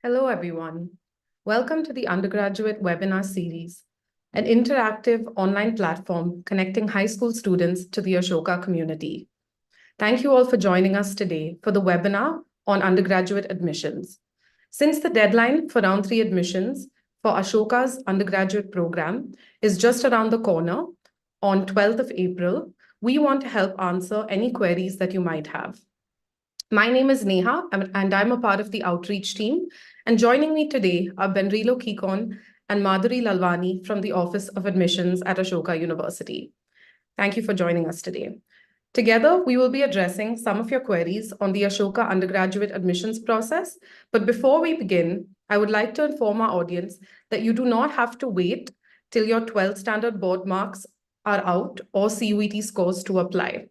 Hello, everyone. Welcome to the undergraduate webinar series, an interactive online platform connecting high school students to the Ashoka community. Thank you all for joining us today for the webinar on undergraduate admissions. Since the deadline for round 3 admissions for Ashoka's undergraduate program is just around the corner on 12th of April, we want to help answer any queries that you might have. My name is Neha, and I'm a part of the outreach team. And joining me today are Benrilo Kikon and Madhuri Lalwani from the Office of Admissions at Ashoka University. Thank you for joining us today. Together, we will be addressing some of your queries on the Ashoka undergraduate admissions process. But before we begin, I would like to inform our audience that you do not have to wait till your 12th standard board marks are out or CUET scores to apply.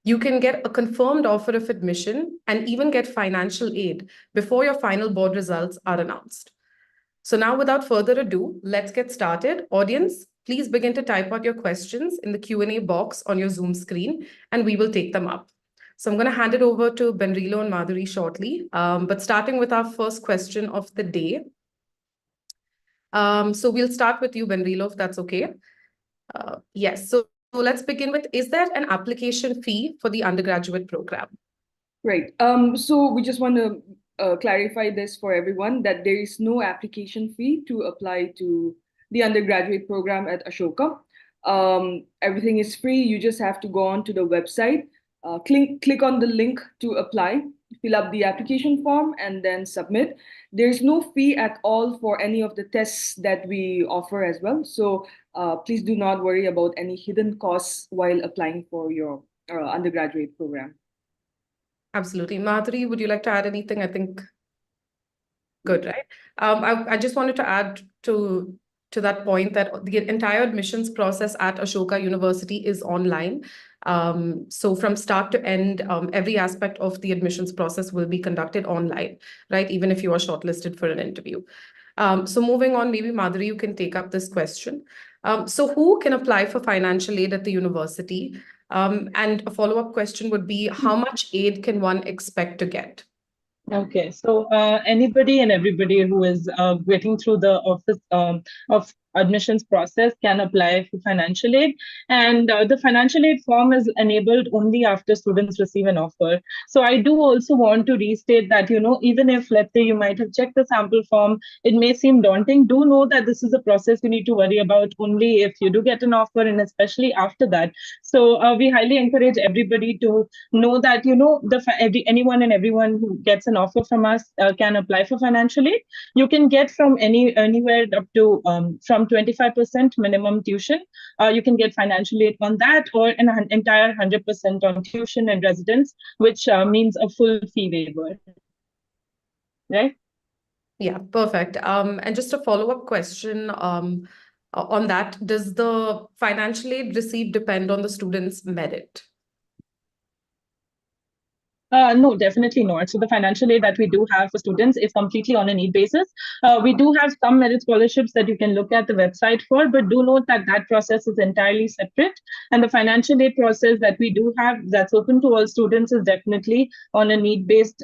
You can get a confirmed offer of admission and even get financial aid before your final board results are announced. So now, without further ado, let's get started. Audience, please begin to type out your questions in the Q&A box on your Zoom screen, and we will take them up. So I'm going to hand it over to Benrilo and Madhuri shortly, but starting with our first question of the day. So we'll start with you, Benrilo, if that's okay. Yes, so let's begin with, is there an application fee for the undergraduate program? Right. So we just want to clarify this for everyone that there is no application fee to apply to the undergraduate program at Ashoka. Everything is free. You just have to go on to the website, click on the link to apply, fill up the application form, and then submit. There's no fee at all for any of the tests that we offer as well. So please do not worry about any hidden costs while applying for your undergraduate program. Absolutely. Madhuri, would you like to add anything? I think good, right? I just wanted to add to that point that the entire admissions process at Ashoka University is online. So from start to end, every aspect of the admissions process will be conducted online, right? Even if you are shortlisted for an interview. So moving on, maybe Madhuri, you can take up this question. So who can apply for financial aid at the university? And a follow-up question would be, how much aid can one expect to get? Okay, so anybody and everybody who is getting through the office of admissions process can apply for financial aid, and the financial aid form is enabled only after students receive an offer. So I do also want to restate that, even if, let's say, you might have checked the sample form, it may seem daunting. Do know that this is a process you need to worry about only if you do get an offer, and especially after that. So we highly encourage everybody to know that, anyone and everyone who gets an offer from us can apply for financial aid. You can get from anywhere up to from 25% minimum tuition. You can get financial aid on that, or an entire 100% on tuition and residence, which means a full fee waiver. Right? Yeah, perfect. And just a follow-up question on that. Does the financial aid received depend on the student's merit? No, definitely not. So the financial aid that we do have for students is completely on a need basis. We do have some merit scholarships that you can look at the website for, but do note that that process is entirely separate. And the financial aid process that we do have that's open to all students is definitely on a need basis.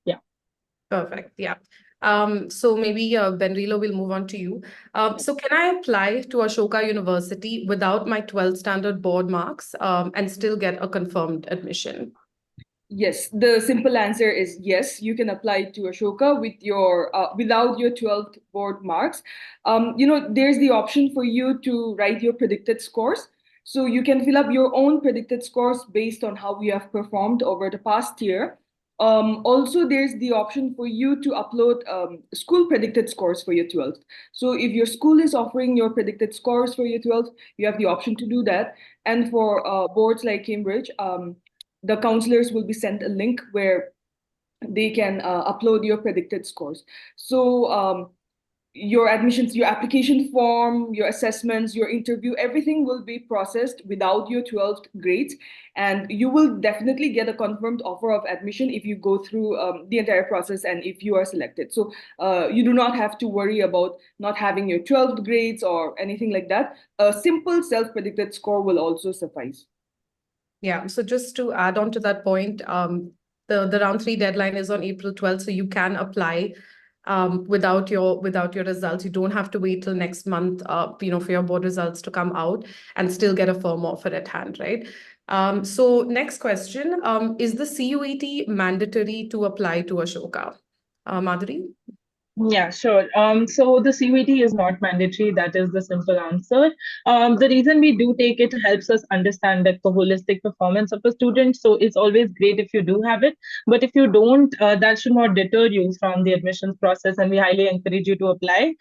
Yeah. Perfect. Yeah. So maybe Benrilo will move on to you. So can I apply to Ashoka University without my 12th standard board marks and still get a confirmed admission? Yes, the simple answer is yes. You can apply to Ashoka with your without your 12th board marks. There's the option for you to write your predicted scores. So you can fill up your own predicted scores based on how you have performed over the past year. Also, there's the option for you to upload school predicted scores for your 12th. So if your school is offering your predicted scores for your 12th, you have the option to do that. And for boards like Cambridge, the counselors will be sent a link where they can upload your predicted scores. So your admissions, your application form, your assessments, your interview, everything will be processed without your 12th grades. And you will definitely get a confirmed offer of admission if you go through the entire process and if you are selected. So you do not have to worry about not having your 12th grades or anything like that. A simple self-predicted score will also suffice. Yeah, so just to add on to that point, The round 3 deadline is on April 12th, so you can apply without your results. You don't have to wait till next month, for your board results to come out and still get a firm offer at hand, right? So next question, is the CUET mandatory to apply to Ashoka? Madhuri? Yeah, sure. So the CVT is not mandatory. That is the simple answer. The reason we do take it helps us understand the holistic performance of a student. So it's always great if you do have it. But if you don't, that should not deter you from the admissions process. And we highly encourage you to apply.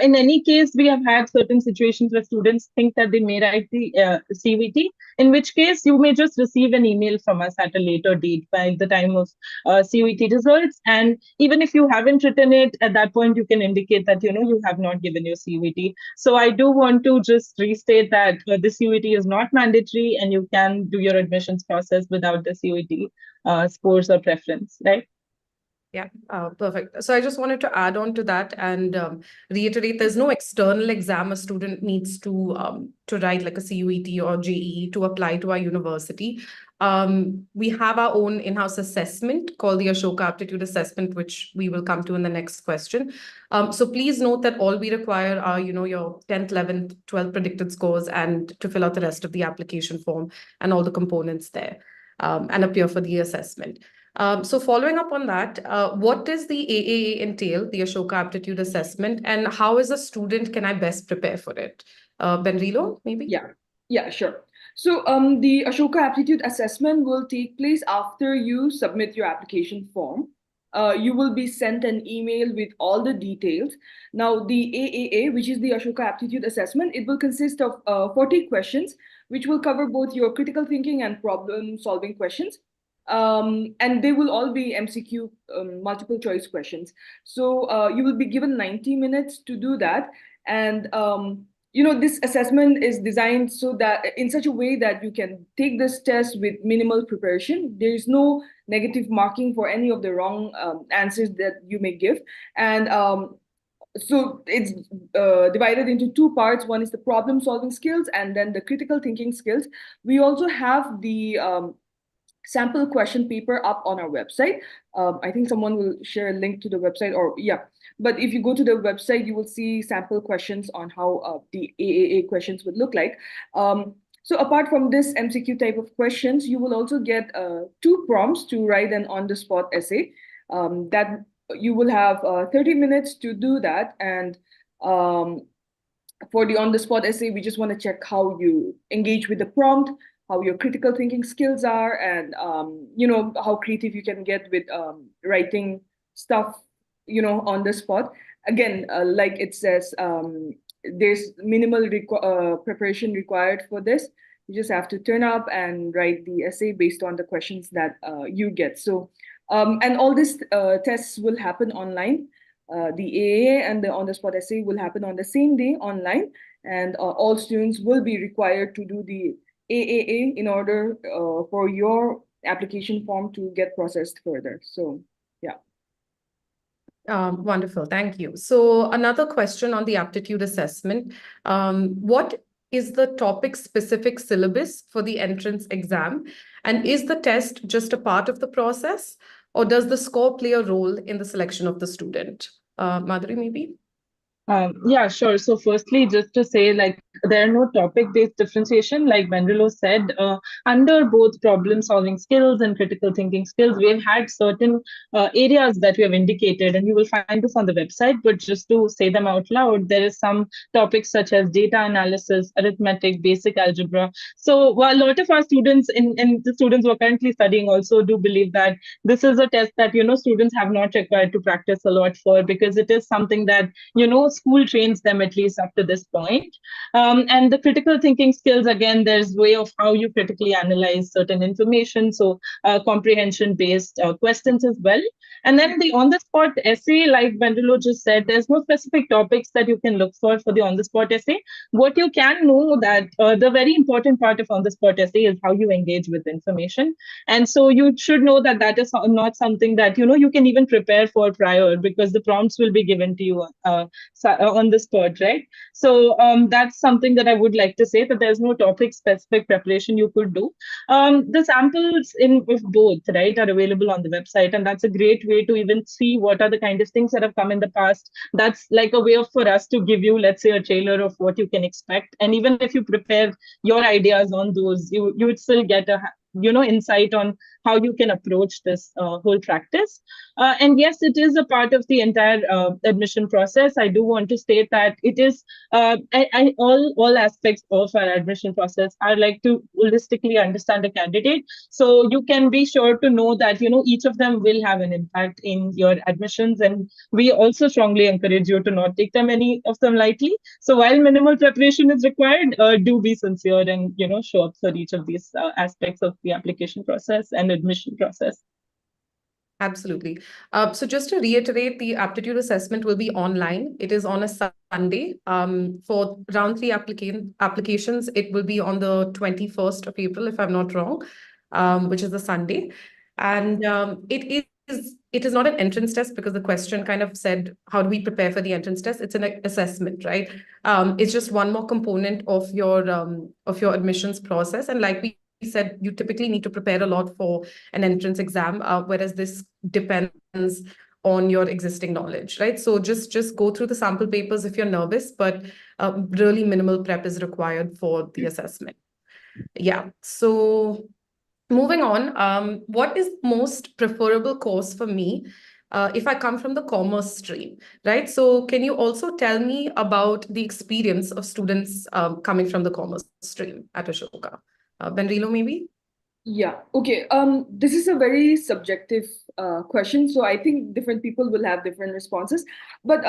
In any case, we have had certain situations where students think that they may write the CVT, in which case you may just receive an email from us at a later date by the time of CVT results. And even if you haven't written it, at that point, you can indicate that, you have not given your CVT. So I do want to just restate that the CVT is not mandatory and you can do your admissions process without the CVT scores or preference, right? Yeah, perfect. So I just wanted to add on to that and reiterate, there's no external exam a student needs to write, like a CUET or JEE, to apply to our university. We have our own in-house assessment called the Ashoka Aptitude Assessment, which we will come to in the next question. So please note that all we require are, your 10th, 11th, 12th predicted scores and to fill out the rest of the application form and all the components there and appear for the assessment. So following up on that, what does the AAA entail, the Ashoka Aptitude Assessment, and how as a student can I best prepare for it? Benrilo, maybe? Yeah, sure. So the Ashoka Aptitude Assessment will take place after you submit your application form. You will be sent an email with all the details. Now, the AAA, which is the Ashoka Aptitude Assessment, it will consist of 40 questions, which will cover both your critical thinking and problem-solving questions. And they will all be MCQ, multiple choice questions. So you will be given 90 minutes to do that. And this assessment is designed so that in such a way that you can take this test with minimal preparation. There is no negative marking for any of the wrong answers that you may give. And so it's divided into two parts. One is the problem solving skills and then the critical thinking skills. We also have the sample question paper up on our website. I think someone will share a link to the website, but if you go to the website, you will see sample questions on how the AAA questions would look like. So apart from this MCQ type of questions, you will also get 2 prompts to write an on-the-spot essay that you will have 30 minutes to do that. And for the on-the-spot essay, we just want to check how you engage with the prompt, how your critical thinking skills are, and how creative you can get with writing stuff on the spot. Again, like it says, there's minimal preparation required for this. You just have to turn up and write the essay based on the questions that you get. So and all these tests will happen online. The AAA and the on-the-spot essay will happen on the same day online, and all students will be required to do the AAA in order for your application form to get processed further. So, yeah. Wonderful, thank you. So another question on the aptitude assessment. What is the topic-specific syllabus for the entrance exam? And is the test just a part of the process, or does the score play a role in the selection of the student? Madhuri, maybe? Yeah, sure. So firstly, just to say, like, there are no topic-based differentiation, like Benrilo said, under both problem-solving skills and critical thinking skills, we've had certain areas that we have indicated, and you will find this on the website, but just to say them out loud, there is some topics such as data analysis, arithmetic, basic algebra. So while a lot of our students and the students who are currently studying also do believe that this is a test that, students have not required to practice a lot for, because it is something that, school trains them at least up to this point. And the critical thinking skills, again, there's way of how you critically analyze certain information. So comprehension-based questions as well. And then the on-the-spot essay, like Benrilo just said, there's no specific topics that you can look for the on-the-spot essay. What you can know that the very important part of on-the-spot essay is how you engage with information. And so you should know that that is not something that, you can even prepare for prior, because the prompts will be given to you on the spot, right? So that's something that I would like to say, that there's no topic specific preparation you could do. The samples in of both, right, are available on the website, and that's a great way to even see what are the kind of things that have come in the past. That's like a way of for us to give you, let's say, a trailer of what you can expect. And even if you prepare your ideas on those, you would still get a insight on how you can approach this whole practice. And yes, it is a part of the entire admission process. I do want to state that it is all aspects of our admission process are like to holistically understand a candidate. So you can be sure to know that each of them will have an impact in your admissions, and we also strongly encourage you to not take them any of them lightly. So while minimal preparation is required, do be sincere and show up for each of these aspects of the application process and admission process. Absolutely. So just to reiterate, the aptitude assessment will be online. It is on a Sunday. For round 3 applications, it will be on the 21st of April, if I'm not wrong, which is a Sunday. And it is not an entrance test, because the question kind of said, how do we prepare for the entrance test? It's an assessment, right? It's just one more component of your admissions process. And like we said, you typically need to prepare a lot for an entrance exam, whereas this depends on your existing knowledge, right? So just go through the sample papers if you're nervous, but really minimal prep is required for the assessment. Yeah. So moving on, what is most preferable course for me if I come from the commerce stream, right? So can you also tell me about the experience of students coming from the commerce stream at Ashoka? Benrilo, maybe? Yeah. Okay. This is a very subjective question, so I think different people will have different responses. But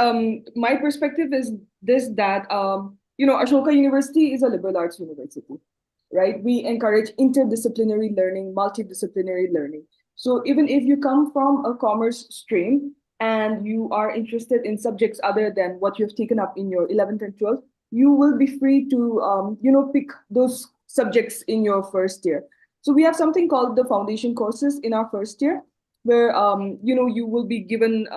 my perspective is this: that Ashoka University is a liberal arts university, right? We encourage interdisciplinary learning, multidisciplinary learning. So even if you come from a commerce stream and you are interested in subjects other than what you've taken up in your 11th and 12th, you will be free to pick those subjects in your first year. So we have something called the foundation courses in our first year, where you will be given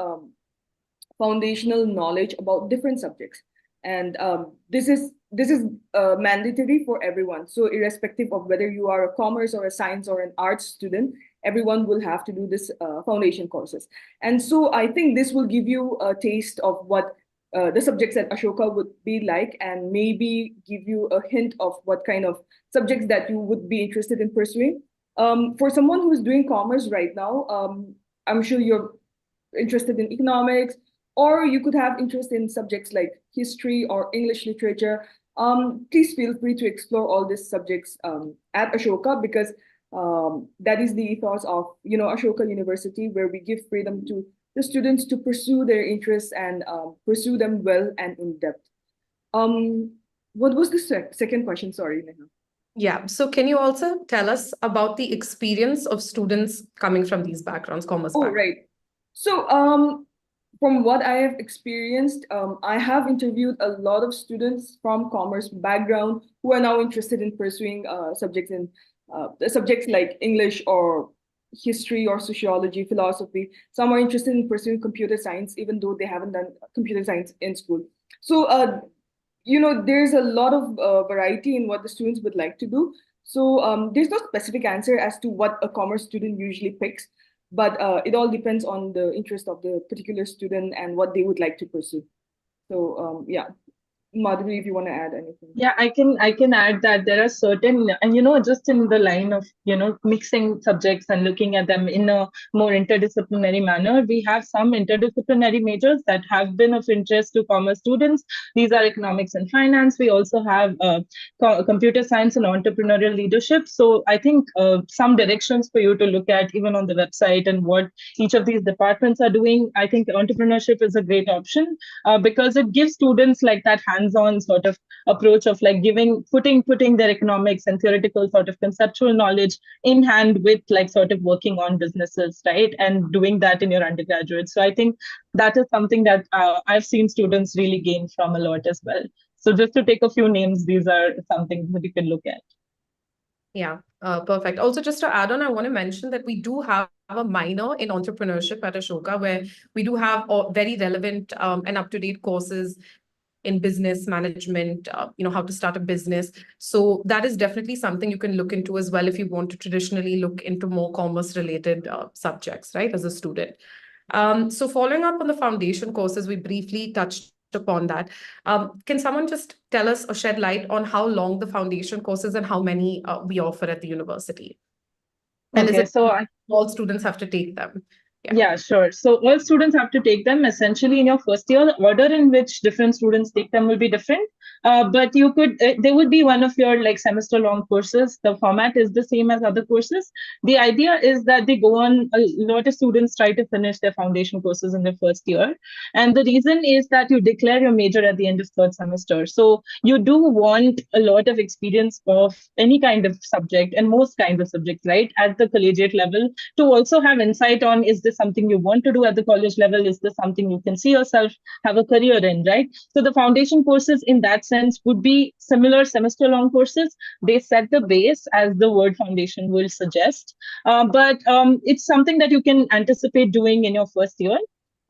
foundational knowledge about different subjects, and this is mandatory for everyone. So irrespective of whether you are a commerce or a science or an arts student, everyone will have to do this foundation courses. And so I think this will give you a taste of what the subjects at Ashoka would be like, and maybe give you a hint of what kind of subjects that you would be interested in pursuing. For someone who is doing commerce right now, I'm sure you're interested in economics, or you could have interest in subjects like history or English literature. Please feel free to explore all these subjects at Ashoka, because that is the ethos of Ashoka University, where we give freedom to the students to pursue their interests and pursue them well and in depth. What was the second question? Sorry, Neha. Yeah. So can you also tell us about the experience of students coming from these backgrounds, commerce Oh, backgrounds? right. So from what I have experienced, I have interviewed a lot of students from commerce background who are now interested in pursuing subjects like English or history or sociology, philosophy. Some are interested in pursuing computer science, even though they haven't done computer science in school. So, there's a lot of variety in what the students would like to do. So there's no specific answer as to what a commerce student usually picks, but it all depends on the interest of the particular student and what they would like to pursue. So yeah, Madhuri, if you want to add anything. Yeah, I can add that there are certain, and just in the line of mixing subjects and looking at them in a more interdisciplinary manner, we have some interdisciplinary majors that have been of interest to commerce students. These are economics and finance. We also have computer science and entrepreneurial leadership. So I think some directions for you to look at even on the website and what each of these departments are doing. I think entrepreneurship is a great option because it gives students like that hands-on sort of approach of like putting their economics and theoretical sort of conceptual knowledge in hand with like sort of working on businesses, right? And doing that in your undergraduate. So I think that is something that I've seen students really gain from a lot as well. So just to take a few names, these are something that you can look at. Yeah, perfect. Also, just to add on, I want to mention that we do have a minor in entrepreneurship at Ashoka, where we do have very relevant and up-to-date courses in business management, how to start a business. So that is definitely something you can look into as well if you want to traditionally look into more commerce-related subjects, right, as a student. So following up on the foundation courses, we briefly touched upon that. Can someone just tell us or shed light on how long the foundation courses and how many we offer at the university? And is Okay, it so all students have to take them? Yeah. yeah, sure. So all students have to take them essentially in your first year. The order in which different students take them will be different. But you could, there would be one of your like semester long courses. The format is the same as other courses. The idea is that they go on, a lot of students try to finish their foundation courses in their first year. And the reason is that you declare your major at the end of third semester. So you do want a lot of experience of any kind of subject and most kinds of subjects, right? At the collegiate level, to also have insight on, is this something you want to do at the college level? Is this something you can see yourself have a career in, right? So the foundation courses in that sense would be similar semester long courses. They set the base, as the word foundation will suggest. But it's something that you can anticipate doing in your first year.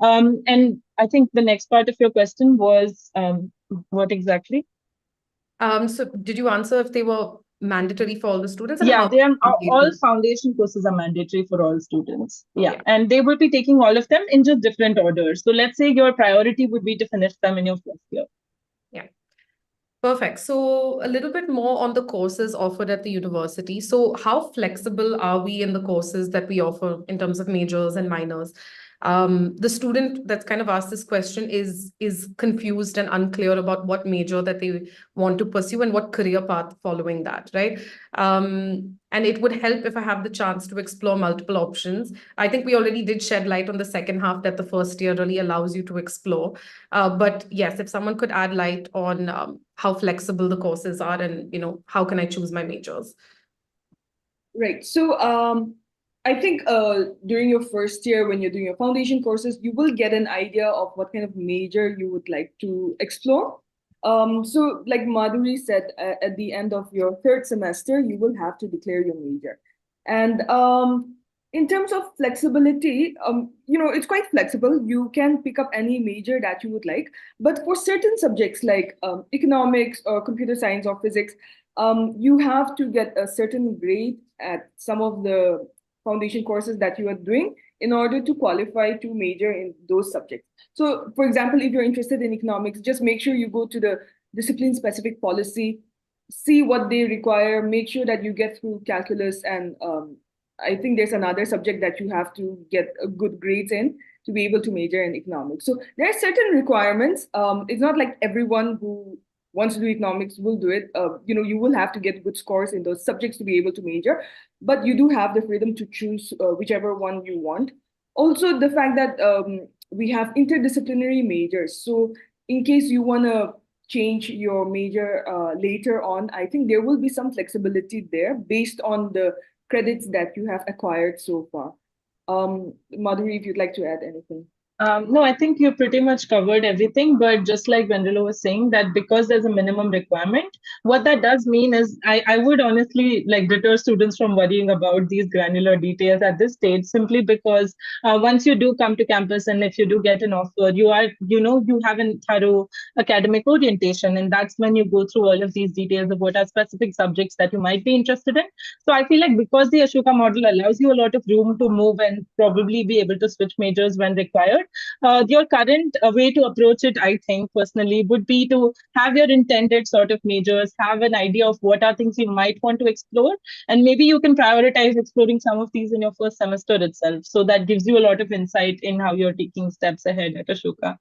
And I think the next part of your question was what exactly? So did you answer if they were mandatory for all the students and Yeah, how they are all foundation? foundation courses are mandatory for all students. Yeah, Yeah. and they will be taking all of them in just different orders. So let's say your priority would be to finish them in your first year. Yeah. Perfect. So a little bit more on the courses offered at the university. So how flexible are we in the courses that we offer in terms of majors and minors? The student that's kind of asked this question is confused and unclear about what major that they want to pursue and what career path following that, right? And it would help if I have the chance to explore multiple options. I think we already did shed light on the second half that the first year really allows you to explore. But yes, if someone could add light on how flexible the courses are and, how can I choose my majors? Right. So I think during your first year, when you're doing your foundation courses, you will get an idea of what kind of major you would like to explore. So, like Madhuri said, at the end of your third semester, you will have to declare your major. And in terms of flexibility, it's quite flexible. You can pick up any major that you would like. But for certain subjects like economics or computer science or physics, you have to get a certain grade at some of the foundation courses that you are doing in order to qualify to major in those subjects. So, for example, if you're interested in economics, just make sure you go to the discipline specific policy, see what they require, make sure that you get through calculus. And I think there's another subject that you have to get a good grades in to be able to major in economics. So there are certain requirements. It's not like everyone who wants to do economics will do it. You will have to get good scores in those subjects to be able to major, but you do have the freedom to choose whichever one you want. Also, the fact that we have interdisciplinary majors. So in case you want to change your major later on, I think there will be some flexibility there based on the credits that you have acquired so far. Madhuri, if you'd like to add anything. No, I think you pretty much covered everything. But just like Vendela was saying, that because there's a minimum requirement, what that does mean is I would honestly like deter students from worrying about these granular details at this stage, simply because once you do come to campus and if you do get an offer, you have a thorough academic orientation. And that's when you go through all of these details of what are specific subjects that you might be interested in. So I feel like because the Ashoka model allows you a lot of room to move and probably be able to switch majors when required, your current way to approach it, I think personally, would be to have your intended sort of majors, have an idea of what are things you might want to explore, and maybe you can prioritize exploring some of these in your first semester itself. So that gives you a lot of insight in how you're taking steps ahead at Ashoka.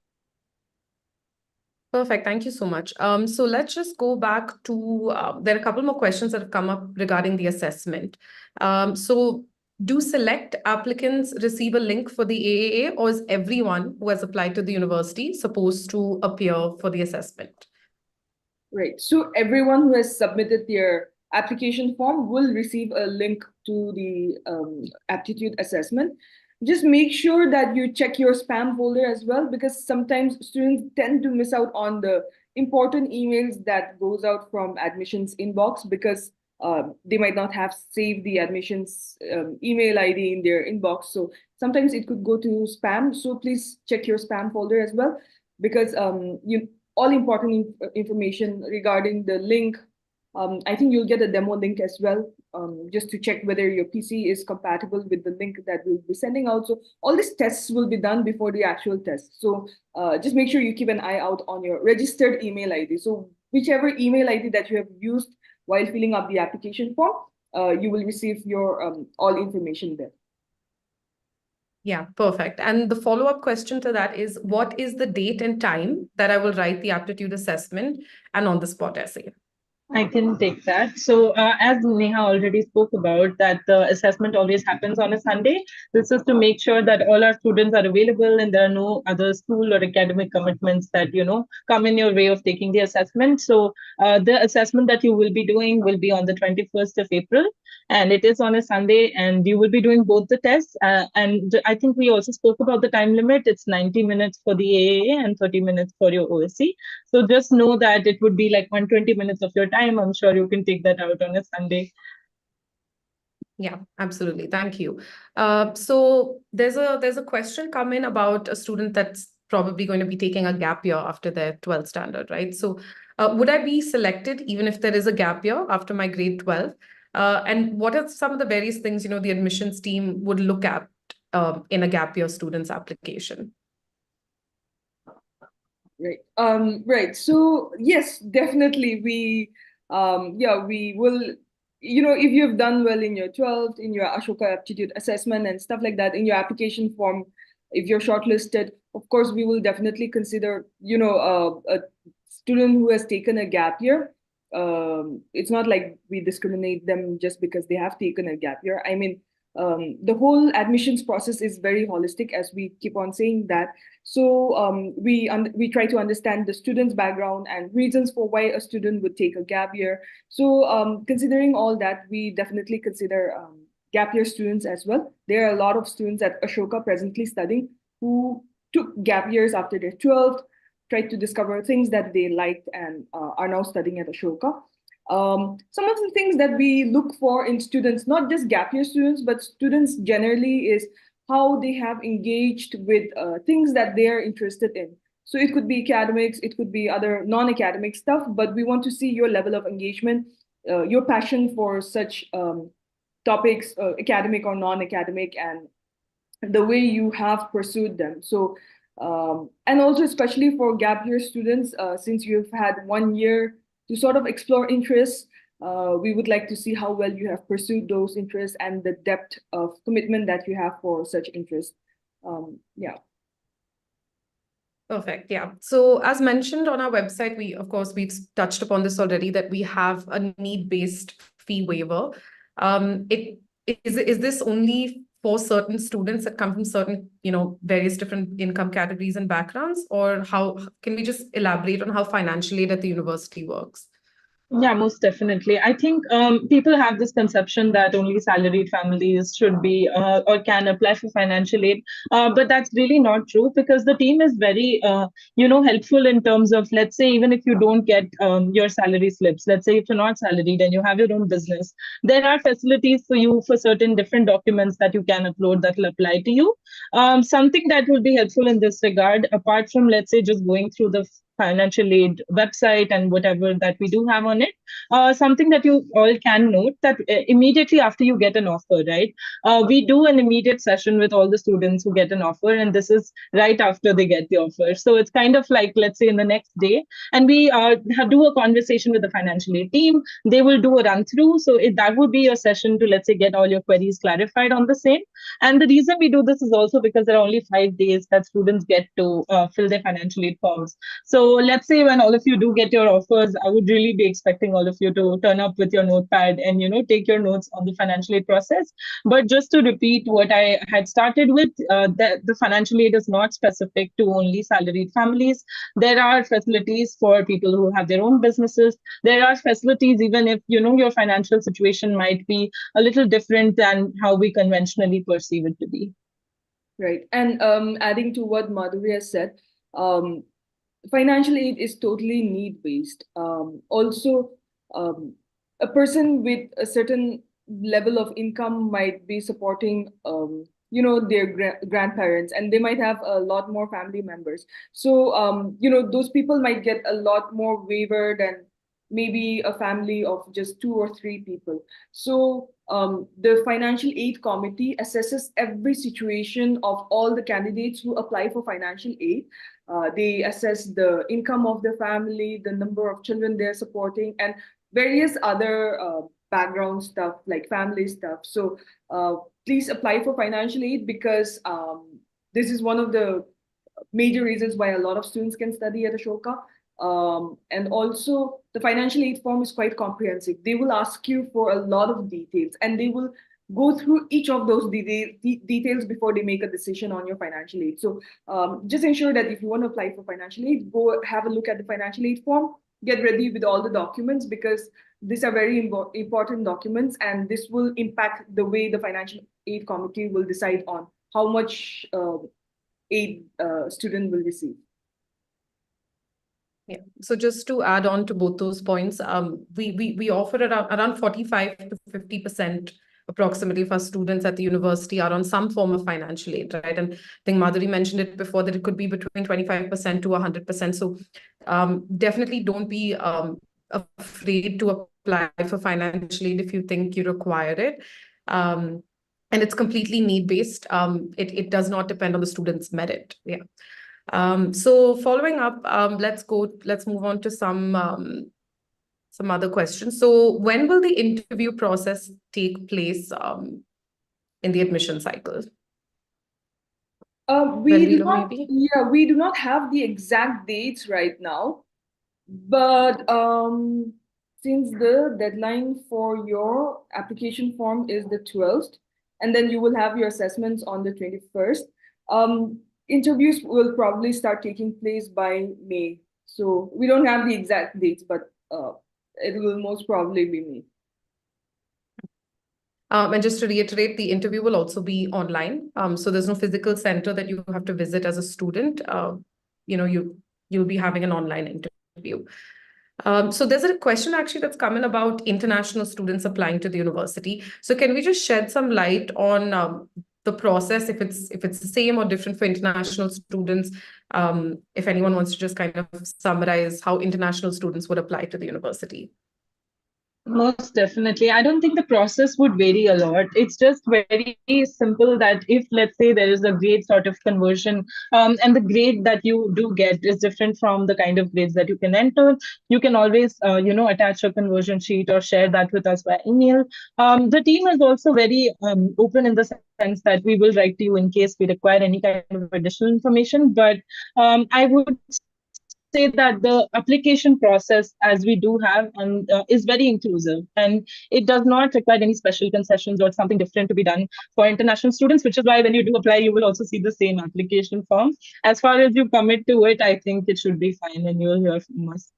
Perfect. Thank you so much. So let's just go back to, there are a couple more questions that have come up regarding the assessment. So do select applicants receive a link for the AAA, or is everyone who has applied to the university supposed to appear for the assessment? Right. So everyone who has submitted their application form will receive a link to the aptitude assessment. Just make sure that you check your spam folder as well, because sometimes students tend to miss out on the important emails that goes out from admissions inbox, because they might not have saved the admissions email ID in their inbox. So sometimes it could go to spam. So please check your spam folder as well, because all important information regarding the link. I think you'll get a demo link as well, just to check whether your PC is compatible with the link that we'll be sending out. So all these tests will be done before the actual test. So just make sure you keep an eye out on your registered email ID. So whichever email ID that you have used while filling up the application form, you will receive your all information there. Yeah, perfect. And the follow-up question to that is, what is the date and time that I will write the aptitude assessment and on-the-spot essay? I can take that. So, as Neha already spoke about, that the assessment always happens on a Sunday. This is to make sure that all our students are available and there are no other school or academic commitments that, come in your way of taking the assessment. So, the assessment that you will be doing will be on the 21st of April, and it is on a Sunday, and you will be doing both the tests. And I think we also spoke about the time limit. It's 90 minutes for the AAA and 30 minutes for your OSC. So just know that it would be like 120 minutes of your time. I'm sure you can take that out on a Sunday. Yeah, absolutely. Thank you. So there's a question come in about a student that's probably going to be taking a gap year after their 12th standard, right? So would I be selected even if there is a gap year after my grade 12? And what are some of the various things, the admissions team would look at in a gap year student's application? Right. Right. So yes, definitely we will, if you've done well in your 12th, in your Ashoka aptitude assessment and stuff like that, in your application form, if you're shortlisted, of course, we will definitely consider, a student who has taken a gap year. It's not like we discriminate them just because they have taken a gap year. I mean, the whole admissions process is very holistic, as we keep on saying that. So we try to understand the student's background and reasons for why a student would take a gap year. So considering all that, we definitely consider gap year students as well. There are a lot of students at Ashoka presently studying who took gap years after their 12th, tried to discover things that they liked, and are now studying at Ashoka. Some of the things that we look for in students, not just gap year students, but students generally, is how they have engaged with things that they are interested in. So it could be academics, it could be other non-academic stuff, but we want to see your level of engagement, your passion for such topics, academic or non-academic, and the way you have pursued them. So, and also especially for gap year students, since you've had 1 year to sort of explore interests, we would like to see how well you have pursued those interests and the depth of commitment that you have for such interests. Yeah. Perfect. Yeah. So as mentioned on our website, we've touched upon this already, that we have a need-based fee waiver. Is this only for certain students that come from certain, various different income categories and backgrounds, or how can we just elaborate on how financial aid at the university works? Yeah, most definitely. I think people have this conception that only salaried families should be or can apply for financial aid, but that's really not true, because the team is very, helpful in terms of, let's say, even if you don't get your salary slips, let's say if you're not salaried and you have your own business, there are facilities for you for certain different documents that you can upload that will apply to you. Something that will be helpful in this regard, apart from, let's say, just going through the financial aid website and whatever that we do have on it, something that you all can note, that immediately after you get an offer, right, we do an immediate session with all the students who get an offer, and this is right after they get the offer. So it's kind of like, let's say, in the next day, and we do a conversation with the financial aid team. They will do a run through. So that would be your session to, let's say, get all your queries clarified on the same. And the reason we do this is also because there are only 5 days that students get to fill their financial aid forms. So let's say when all of you do get your offers, I would really be expecting all of you to turn up with your notepad and, take your notes on the financial aid process. But just to repeat what I had started with, the financial aid is not specific to only salaried families. There are facilities for people who have their own businesses. There are facilities even if, your financial situation might be a little different than how we conventionally perceive it to be. Right. And adding to what Madhuri said, financial aid is totally need-based. Also, a person with a certain level of income might be supporting their grandparents, and they might have a lot more family members. So those people might get a lot more waiver than maybe a family of just 2 or 3 people. So the financial aid committee assesses every situation of all the candidates who apply for financial aid. They assess the income of the family, the number of children they're supporting, and various other background stuff like family stuff. So please apply for financial aid, because this is one of the major reasons why a lot of students can study at Ashoka. And also, the financial aid form is quite comprehensive. They will ask you for a lot of details, and they will go through each of those details before they make a decision on your financial aid. So just ensure that if you want to apply for financial aid, go have a look at the financial aid form, get ready with all the documents, because these are very important documents, and this will impact the way the financial aid committee will decide on how much aid student will receive. Yeah. So just to add on to both those points, we offer around 45 to 50% approximately of our students at the university are on some form of financial aid, right? And I think Madhuri mentioned it before that it could be between 25% to 100%. So definitely don't be afraid to apply for financial aid if you think you require it. And it's completely need-based. It does not depend on the student's merit. Yeah. So following up, let's move on to some other questions. So when will the interview process take place in the admission cycle? We do not have the exact dates right now, but since the deadline for your application form is the 12th, and then you will have your assessments on the 21st, interviews will probably start taking place by May. So we don't have the exact dates, but it will most probably be May. And just to reiterate, the interview will also be online. So there's no physical center that you have to visit as a student. You'll be having an online interview. So there's a question actually that's come in about international students applying to the university. So can we just shed some light on the process, if it's the same or different for international students? If anyone wants to just kind of summarize how international students would apply to the university. Most definitely. I don't think the process would vary a lot. It's just very simple that if, let's say, there is a grade sort of conversion, and the grade that you do get is different from the kind of grades that you can enter, you can always, attach a conversion sheet or share that with us by email. The team is also very open in the sense that we will write to you in case we require any kind of additional information. But I would say that the application process, as we do have, is very inclusive, and it does not require any special concessions or something different to be done for international students, which is why when you do apply, you will also see the same application form. As far as you commit to it, I think it should be fine, and you'll hear from us.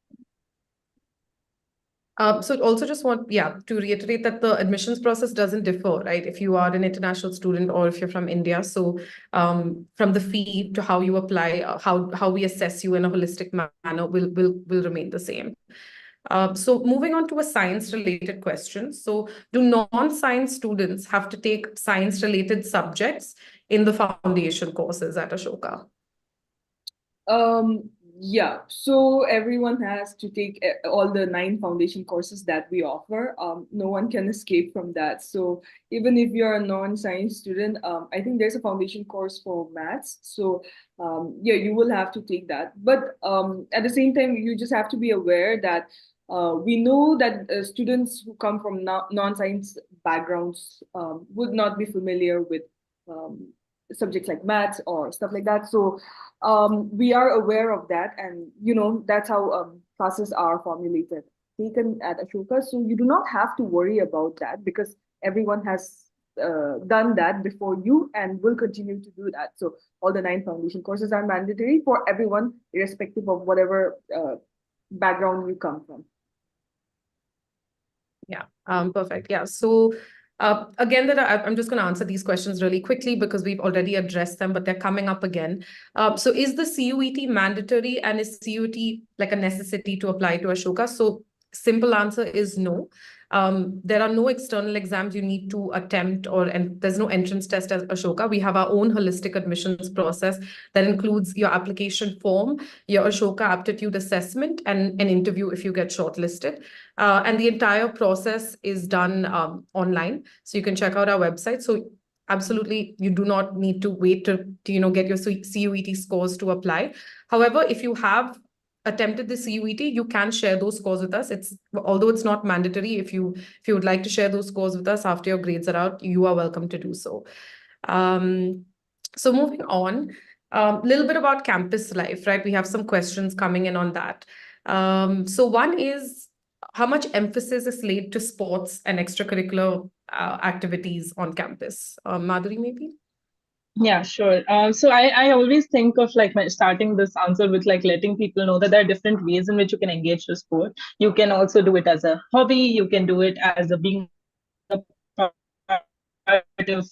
So also just want, to reiterate that the admissions process doesn't differ, right? If you are an international student or if you're from India. So from the fee to how you apply, how we assess you in a holistic manner will remain the same. So moving on to a science-related question. So do non-science students have to take science-related subjects in the foundation courses at Ashoka? Yeah, so everyone has to take all the 9 foundation courses that we offer. No one can escape from that. So even if you're a non-science student, I think there's a foundation course for maths. So you will have to take that. But at the same time, you just have to be aware that we know that students who come from non-science backgrounds would not be familiar with subjects like maths or stuff like that. So we are aware of that, and that's how classes are formulated, taken at Ashoka. So you do not have to worry about that, because everyone has done that before you and will continue to do that. So all the 9 foundation courses are mandatory for everyone, irrespective of whatever background you come from. Yeah, perfect. Yeah, so again, I'm just going to answer these questions really quickly because we've already addressed them, but they're coming up again. So is the CUET mandatory, and is CUET like a necessity to apply to Ashoka? So simple answer is no. There are no external exams you need to attempt, and there's no entrance test as Ashoka. We have our own holistic admissions process that includes your application form, your Ashoka aptitude assessment, and an interview if you get shortlisted. And the entire process is done online. So you can check out our website. So absolutely, you do not need to wait to get your CUET scores to apply. However, if you have attempted the CUET, you can share those scores with us. Although it's not mandatory, if you would like to share those scores with us after your grades are out, you are welcome to do so. So moving on, a little bit about campus life, right? We have some questions coming in on that. So one is, how much emphasis is laid to sports and extracurricular activities on campus? Madhuri, maybe? Yeah, sure. So I always think of starting this answer with letting people know that there are different ways in which you can engage the sport. You can also do it as a hobby. You can do it as a being a part of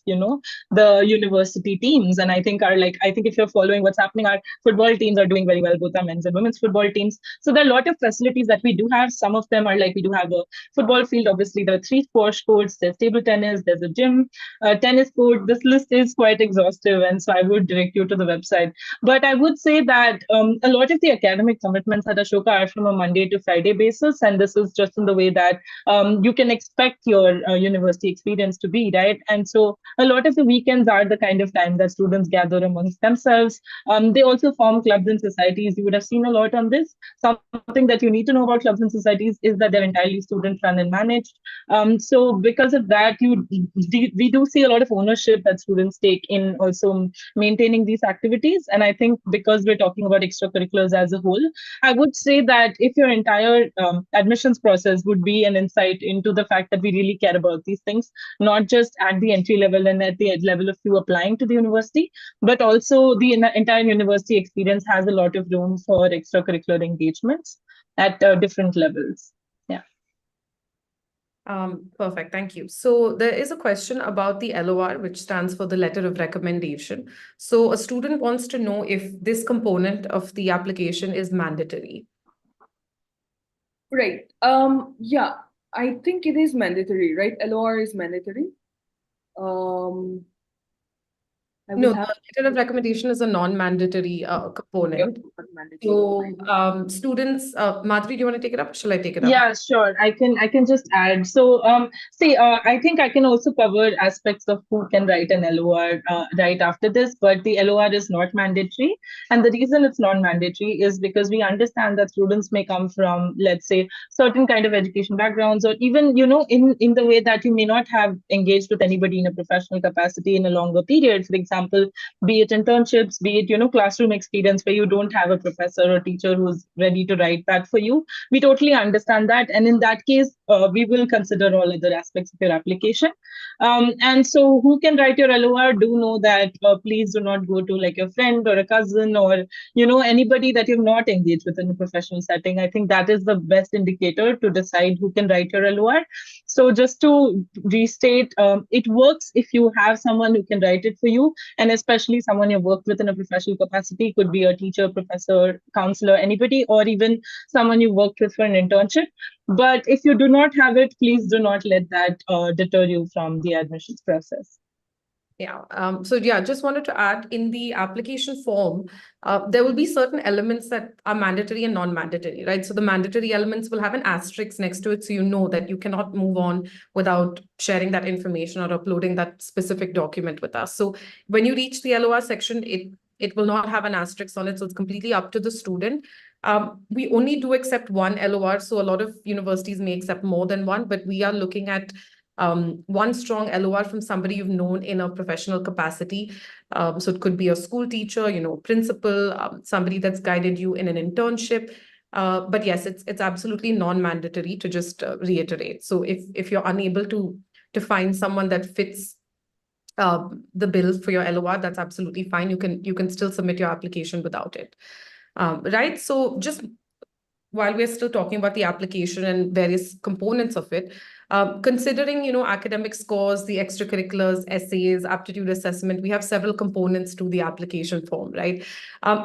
the university teams. And I think if you're following what's happening, our football teams are doing very well, both our men's and women's football teams. So there are a lot of facilities that we do have. Some of them are we do have a football field. Obviously, there are 3 squash courts, there's table tennis, there's a gym, tennis court. This list is quite exhaustive, and so I would direct you to the website. But I would say that a lot of the academic commitments at Ashoka are from a Monday to Friday basis, and this is just in the way that you can expect your university experience to be, right? And so a lot of the weekends are the kind of time that students gather amongst themselves. They also form clubs and societies. You would have seen a lot on this. Something that you need to know about clubs and societies is that they're entirely student-run and managed. So because of that, we do see a lot of ownership that students take in also maintaining these activities. And I think because we're talking about extracurriculars as a whole, I would say that if your entire admissions process would be an insight into the fact that we really care about these things, not just at the entry level and at the level of you applying to the university, but also the entire university experience has a lot of room for extracurricular engagements at different levels. Yeah. Perfect. Thank you. So there is a question about the LOR, which stands for the letter of recommendation. So a student wants to know if this component of the application is mandatory. Right. Yeah, I think it is mandatory, right? LOR is mandatory. No, the letter of recommendation is a non-mandatory component. So students, Madhuri, do you want to take it up? Shall I take it up? Yeah, sure. I can just add. So I think I can also cover aspects of who can write an LOR right after this, but the LOR is not mandatory. And the reason it's non-mandatory is because we understand that students may come from, let's say, certain kind of education backgrounds, or even, in the way that you may not have engaged with anybody in a professional capacity in a longer period. For example, be it internships, be it, classroom experience where you don't have a professor or teacher who's ready to write that for you. We totally understand that. And in that case, we will consider all other aspects of your application. And so who can write your LOR? Do know that please do not go to your friend or a cousin or, anybody that you've not engaged with in a professional setting. I think that is the best indicator to decide who can write your LOR. So just to restate, it works if you have someone who can write it for you, and especially someone you've worked with in a professional capacity. Could be a teacher, professor, counselor, anybody, or even someone you worked with for an internship. But if you do not have it, please do not let that deter you from the admissions process. Yeah. Just wanted to add, in the application form, there will be certain elements that are mandatory and non-mandatory, right? So the mandatory elements will have an asterisk next to it, so you know that you cannot move on without sharing that information or uploading that specific document with us. So when you reach the LOR section, it will not have an asterisk on it, so it's completely up to the student. We only do accept one LOR, so a lot of universities may accept more than one, but we are looking at one strong LOR from somebody you've known in a professional capacity. So it could be a school teacher, principal, somebody that's guided you in an internship. But yes, it's absolutely non-mandatory, to just reiterate. So if you're unable to find someone that fits the bill for your LOR, that's absolutely fine. You can still submit your application without it. Right. So just while we're still talking about the application and various components of it, considering, academic scores, the extracurriculars, essays, aptitude assessment, we have several components to the application form, right?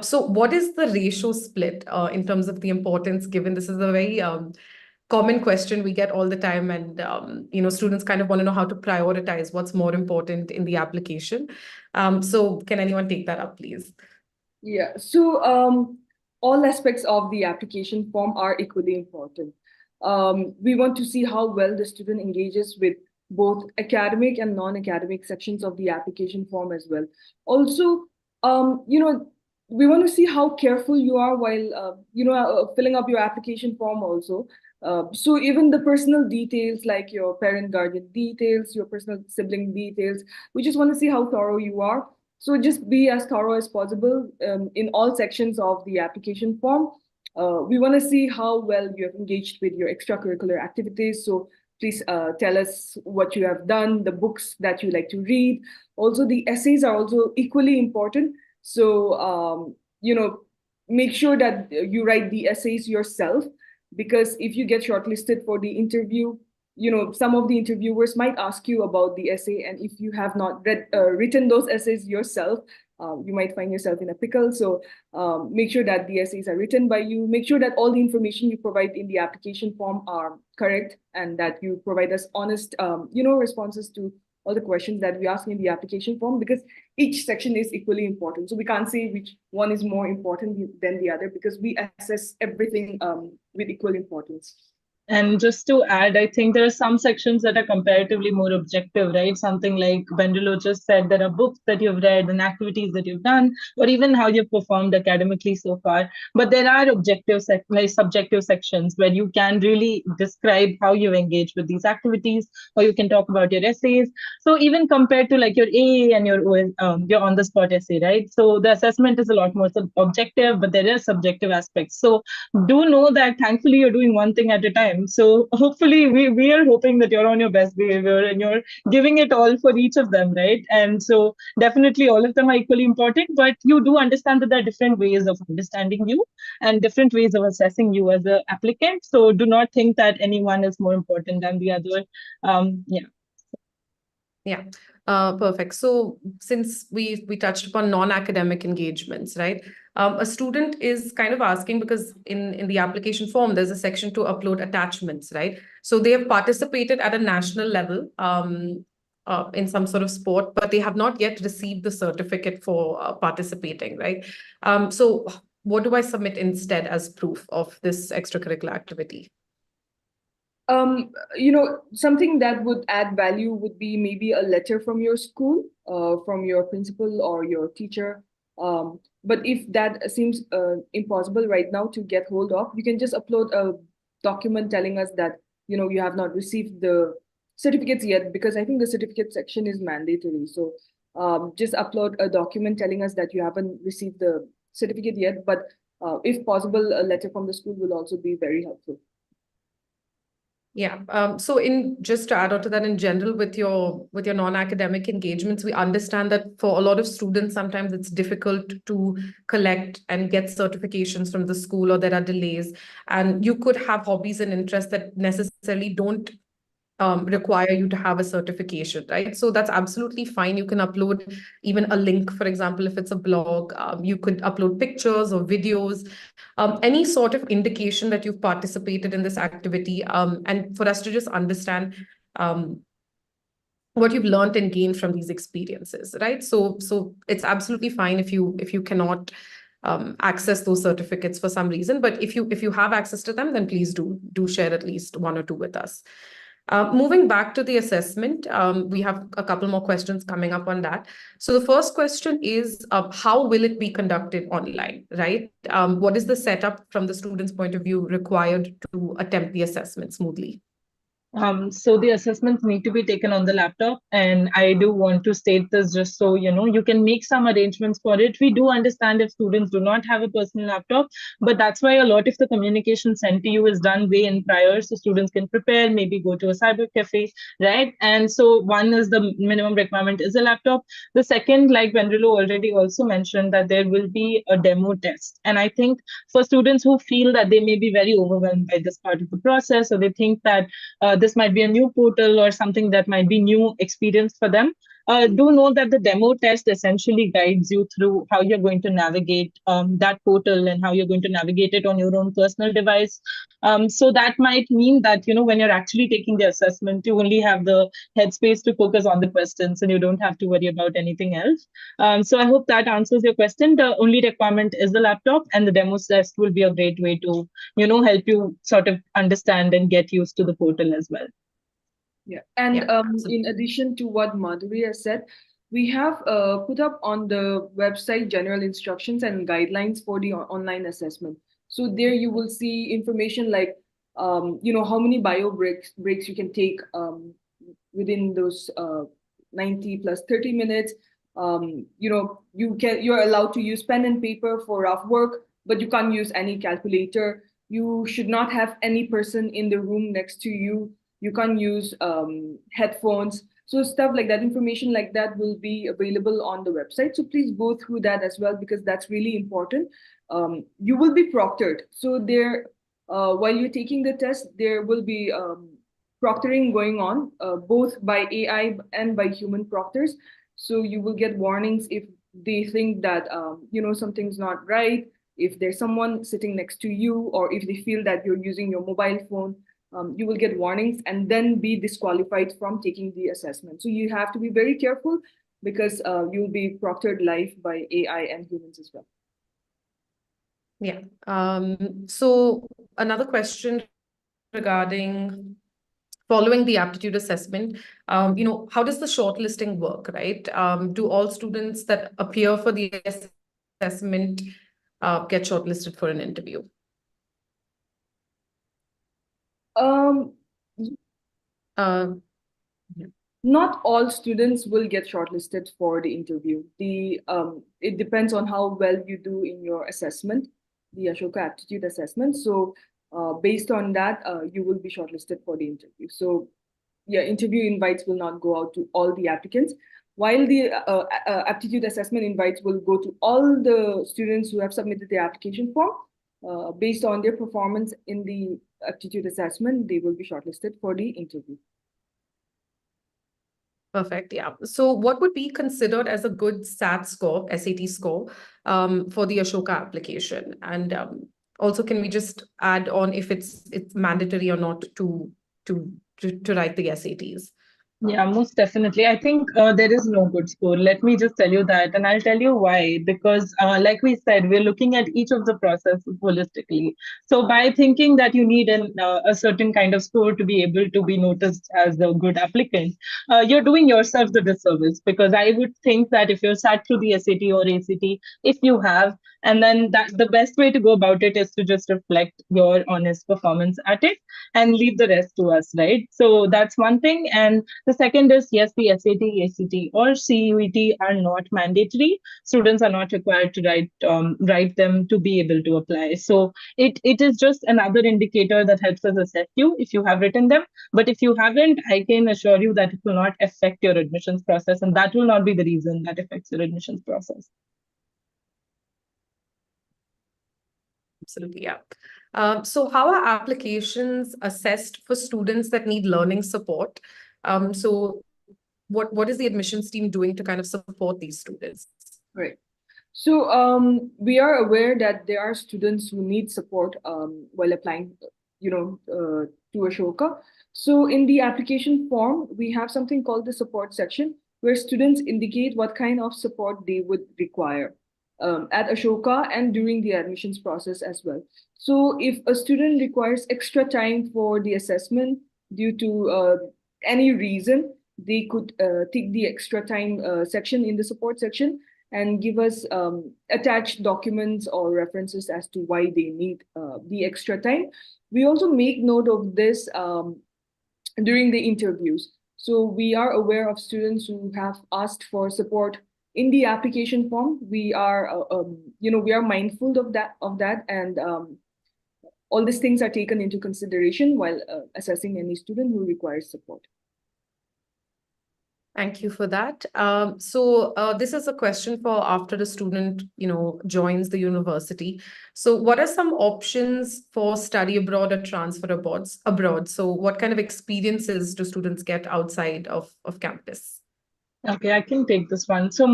So what is the ratio split in terms of the importance given? This is a very common question we get all the time, and students kind of want to know how to prioritize what's more important in the application. So can anyone take that up, please? Yeah, so all aspects of the application form are equally important. We want to see how well the student engages with both academic and non-academic sections of the application form as well. Also, we want to see how careful you are while, filling up your application form also. So even the personal details like your parent guardian details, your personal sibling details, we just want to see how thorough you are. So just be as thorough as possible in all sections of the application form. We want to see how well you have engaged with your extracurricular activities. So please tell us what you have done, the books that you like to read. Also, the essays are also equally important. So, make sure that you write the essays yourself, because if you get shortlisted for the interview, some of the interviewers might ask you about the essay, and if you have not written those essays yourself, you might find yourself in a pickle. So make sure that the essays are written by you. Make sure that all the information you provide in the application form are correct, and that you provide us honest, responses to all the questions that we ask in the application form, because each section is equally important. So we can't say which one is more important than the other, because we assess everything with equal importance. And just to add, I think there are some sections that are comparatively more objective, right? Something like Bendralo just said, there are books that you've read and activities that you've done, or even how you've performed academically so far. But there are subjective sections where you can really describe how you engage with these activities, or you can talk about your essays. So even compared to like your AA and your on-the-spot essay, right? So the assessment is a lot more objective, but there are subjective aspects. So do know that thankfully you're doing one thing at a time. So hopefully we are hoping that you're on your best behavior and you're giving it all for each of them, right? And so definitely all of them are equally important, but you do understand that there are different ways of understanding you and different ways of assessing you as an applicant. So do not think that any one is more important than the other. Yeah. Perfect. So since we touched upon non-academic engagements, right? A student is kind of asking, because in the application form, there's a section to upload attachments, right? So they have participated at a national level in some sort of sport, but they have not yet received the certificate for participating, right? So what do I submit instead as proof of this extracurricular activity? Something that would add value would be maybe a letter from your school, from your principal or your teacher. But if that seems impossible right now to get hold of, you can just upload a document telling us that, you have not received the certificates yet, because I think the certificate section is mandatory. So just upload a document telling us that you haven't received the certificate yet. But if possible, a letter from the school will also be very helpful. Yeah. So just to add on to that, in general, with your non-academic engagements, we understand that for a lot of students, sometimes it's difficult to collect and get certifications from the school, or there are delays. And you could have hobbies and interests that necessarily don't require you to have a certification, right? So that's absolutely fine. You can upload even a link, for example, if it's a blog, you could upload pictures or videos, any sort of indication that you've participated in this activity, and for us to just understand what you've learned and gained from these experiences, right? So it's absolutely fine if you cannot access those certificates for some reason, but if you have access to them, then please do share at least one or two with us. Moving back to the assessment, we have a couple more questions coming up on that. So the first question is, how will it be conducted online, right? What is the setup from the student's point of view required to attempt the assessment smoothly? So the assessments need to be taken on the laptop, and I do want to state this just so you can make some arrangements for it. We do understand if students do not have a personal laptop, but that's why a lot of the communication sent to you is done way in prior, so students can prepare, maybe go to a cyber cafe, right? And so one is the minimum requirement is a laptop. The second, like Bendralo already also mentioned, that there will be a demo test. And I think for students who feel that they may be very overwhelmed by this part of the process, or they think that this might be a new portal or something that might be new experience for them, do know that the demo test essentially guides you through how you're going to navigate that portal and how you're going to navigate it on your own personal device. So that might mean that, when you're actually taking the assessment, you only have the headspace to focus on the questions and you don't have to worry about anything else. So I hope that answers your question. The only requirement is the laptop, and the demo test will be a great way to, help you sort of understand and get used to the portal as well. Yeah, and Yeah, absolutely. in addition to what Madhuri has said, we have put up on the website general instructions and guidelines for the online assessment. So there you will see information like, how many bio breaks you can take within those 90 plus 30 minutes. You're allowed to use pen and paper for rough work, but you can't use any calculator. You should not have any person in the room next to you. You can't use headphones. So stuff like that, information like that will be available on the website. So please go through that as well, because that's really important. You will be proctored. So there, while you're taking the test, there will be proctoring going on, both by AI and by human proctors. So you will get warnings if they think that, something's not right, if there's someone sitting next to you, or if they feel that you're using your mobile phone. You will get warnings and then be disqualified from taking the assessment. So you have to be very careful, because you'll be proctored live by AI and humans as well. Yeah. So another question regarding following the aptitude assessment, how does the shortlisting work, right? Do all students that appear for the assessment get shortlisted for an interview? Not all students will get shortlisted for the interview. It depends on how well you do in your assessment, the Ashoka aptitude assessment. So based on that, you will be shortlisted for the interview. So yeah, interview invites will not go out to all the applicants, while the aptitude assessment invites will go to all the students who have submitted their application form. Based on their performance in the aptitude assessment, they will be shortlisted for the interview. Perfect. Yeah. So what would be considered as a good SAT score, SAT score, for the Ashoka application? And also, can we just add on if it's mandatory or not to write the SATs? Yeah, most definitely. I think there is no good score. Let me just tell you that, and I'll tell you why. Because, like we said, we're looking at each of the processes holistically. So, by thinking that you need a certain kind of score to be able to be noticed as a good applicant, you're doing yourself the disservice. Because I would think that if you're sat through the SAT or ACT, if you have, and then the best way to go about it is to just reflect your honest performance at it and leave the rest to us, right? So that's one thing. And the second is, yes, the SAT, ACT, or CUET are not mandatory. Students are not required to write them to be able to apply. So it is just another indicator that helps us assess you if you have written them. But if you haven't, I can assure you that it will not affect your admissions process, and that will not be the reason that affects your admissions process. Absolutely, yeah. So how are applications assessed for students that need learning support? So what is the admissions team doing to kind of support these students? Right. So we are aware that there are students who need support while applying, to Ashoka. So in the application form, we have something called the support section, where students indicate what kind of support they would require at Ashoka and during the admissions process as well. So if a student requires extra time for the assessment due to any reason, they could take the extra time section in the support section and give us attached documents or references as to why they need the extra time. We also make note of this during the interviews. So we are aware of students who have asked for support in the application form. We are, we are mindful of that, and all these things are taken into consideration while assessing any student who requires support. Thank you for that. So this is a question for after the student, joins the university. So what are some options for study abroad or transfer abroad? So what kind of experiences do students get outside of campus? Okay, I can take this one. So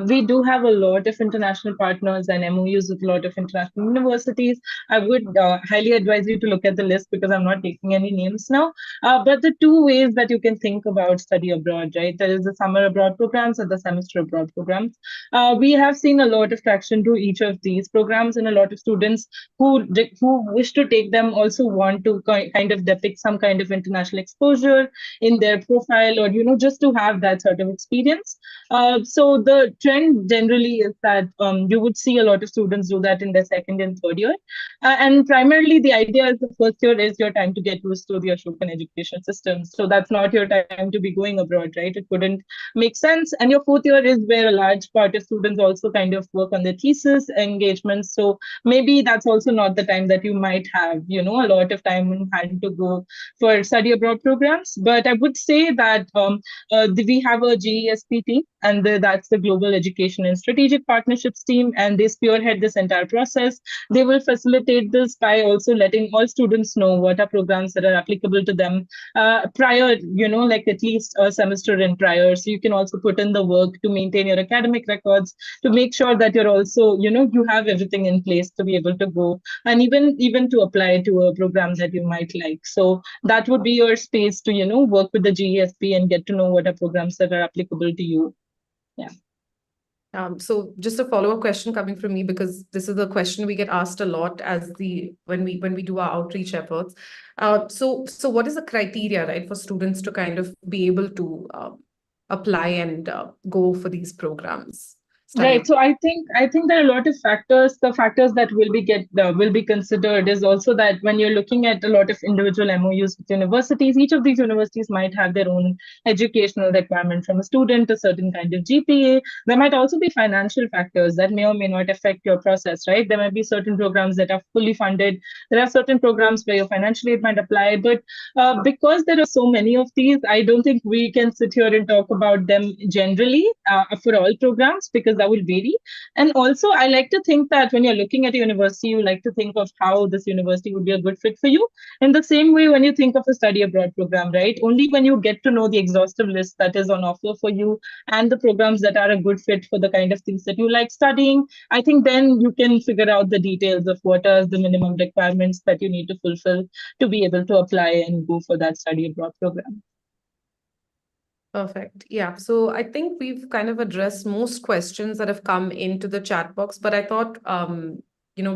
we do have a lot of international partners and MOUs with a lot of international universities. I would highly advise you to look at the list because I'm not taking any names now. But the two ways that you can think about study abroad, right? There is the summer abroad programs and the semester abroad programs. We have seen a lot of traction to each of these programs, and a lot of students who wish to take them also want to kind of depict some kind of international exposure in their profile, or just to have that sort of experience. So the trend generally is that you would see a lot of students do that in their second and third year, and primarily the idea is the first year is your time to get used to the Ashokan education system, so that's not your time to be going abroad, right? It wouldn't make sense. And your fourth year is where a large part of students also kind of work on their thesis engagements, so maybe that's also not the time that you might have a lot of time in hand to go for study abroad programs. But I would say that we have a GESP team, and that's the Global Education and Strategic Partnerships team, and they spearhead this entire process. They will facilitate this by also letting all students know what are programs that are applicable to them prior, like at least a semester in prior. So you can also put in the work to maintain your academic records, to make sure that you're also, you have everything in place to be able to go, and even to apply to a program that you might like. So that would be your space to work with the GESP and get to know what are programs that are applicable to you. Yeah. So just a follow-up question coming from me, because this is a question we get asked a lot when we do our outreach efforts. So what is the criteria, right, for students to kind of be able to apply and go for these programs? Right. So I think there are a lot of factors. The factors that will be considered is also that when you're looking at a lot of individual MOUs with universities, each of these universities might have their own educational requirement from a student, a certain kind of GPA. There might also be financial factors that may or may not affect your process, right? There might be certain programs that are fully funded. There are certain programs where your financial aid might apply, but because there are so many of these, I don't think we can sit here and talk about them generally for all programs, because that will vary. And also, I like to think that when you're looking at a university, you like to think of how this university would be a good fit for you. In the same way, when you think of a study abroad program, right? Only when you get to know the exhaustive list that is on offer for you and the programs that are a good fit for the kind of things that you like studying, I think then you can figure out the details of what are the minimum requirements that you need to fulfill to be able to apply and go for that study abroad program. Perfect. Yeah. So I think we've kind of addressed most questions that have come into the chat box, but I thought,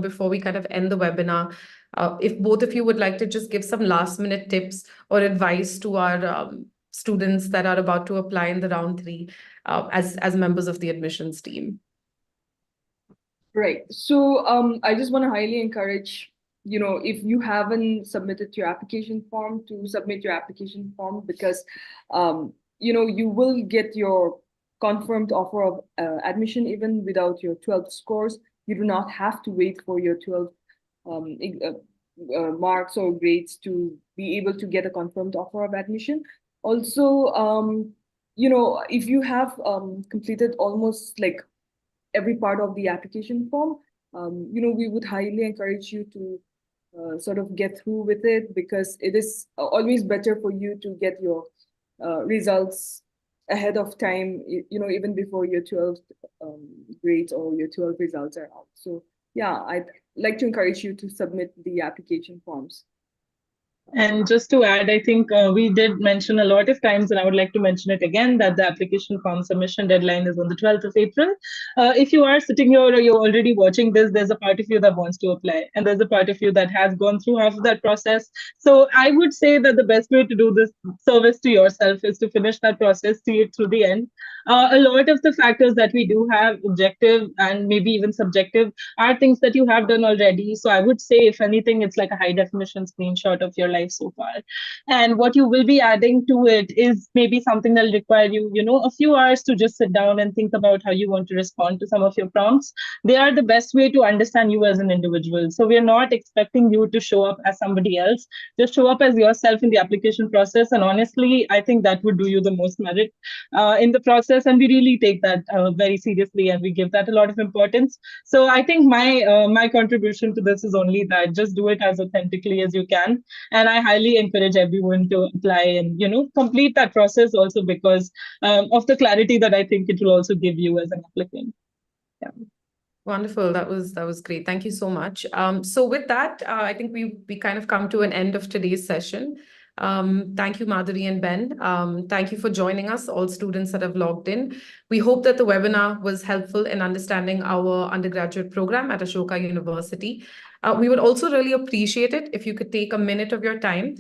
before we kind of end the webinar, if both of you would like to just give some last minute tips or advice to our students that are about to apply in the round 3 as members of the admissions team. Right. So I just want to highly encourage, if you haven't submitted your application form, to submit your application form, because you will get your confirmed offer of admission even without your 12th scores. You do not have to wait for your 12th marks or grades to be able to get a confirmed offer of admission. Also, if you have completed almost like every part of the application form, we would highly encourage you to sort of get through with it, because it is always better for you to get your results ahead of time, even before your 12th grades or your 12th results are out. So yeah, I'd like to encourage you to submit the application forms. And just to add, I think we did mention a lot of times, and I would like to mention it again, that the application form submission deadline is on the 12th of April. If you are sitting here or you're already watching this, there's a part of you that wants to apply, and there's a part of you that has gone through half of that process. So I would say that the best way to do this service to yourself is to finish that process, see it through the end. A lot of the factors that we do have, objective and maybe even subjective, are things that you have done already. So I would say, if anything, it's like a high definition screenshot of your life so far. And what you will be adding to it is maybe something that'll require you, a few hours to just sit down and think about how you want to respond to some of your prompts. They are the best way to understand you as an individual. So we're not expecting you to show up as somebody else. Just show up as yourself in the application process. And honestly, I think that would do you the most merit in the process. And we really take that very seriously, and we give that a lot of importance. So I think my contribution to this is only that just do it as authentically as you can. And I highly encourage everyone to apply and, complete that process also because of the clarity that I think it will also give you as an applicant. Yeah. Wonderful. That was great. Thank you so much. So with that, I think we kind of come to an end of today's session. Thank you, Madhuri and Ben. Thank you for joining us, all students that have logged in. We hope that the webinar was helpful in understanding our undergraduate program at Ashoka University. We would also really appreciate it if you could take a minute of your time.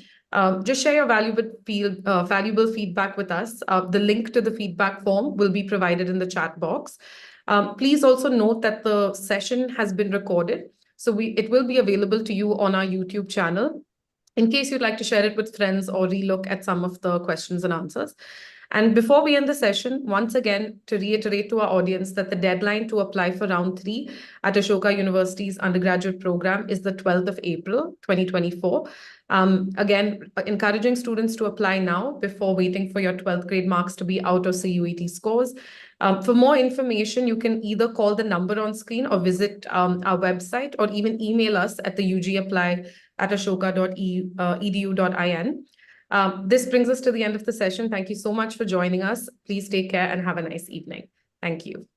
Just share your valuable feedback with us. The link to the feedback form will be provided in the chat box. Please also note that the session has been recorded, so it will be available to you on our YouTube channel in case you'd like to share it with friends or relook at some of the questions and answers. And before we end the session, once again, to reiterate to our audience that the deadline to apply for round 3 at Ashoka University's undergraduate program is the 12th of April, 2024. Again, encouraging students to apply now before waiting for your 12th grade marks to be out of CUET scores. For more information, you can either call the number on screen or visit our website or even email us at the ugapply@ashoka.edu.in. This brings us to the end of the session. Thank you so much for joining us. Please take care and have a nice evening. Thank you.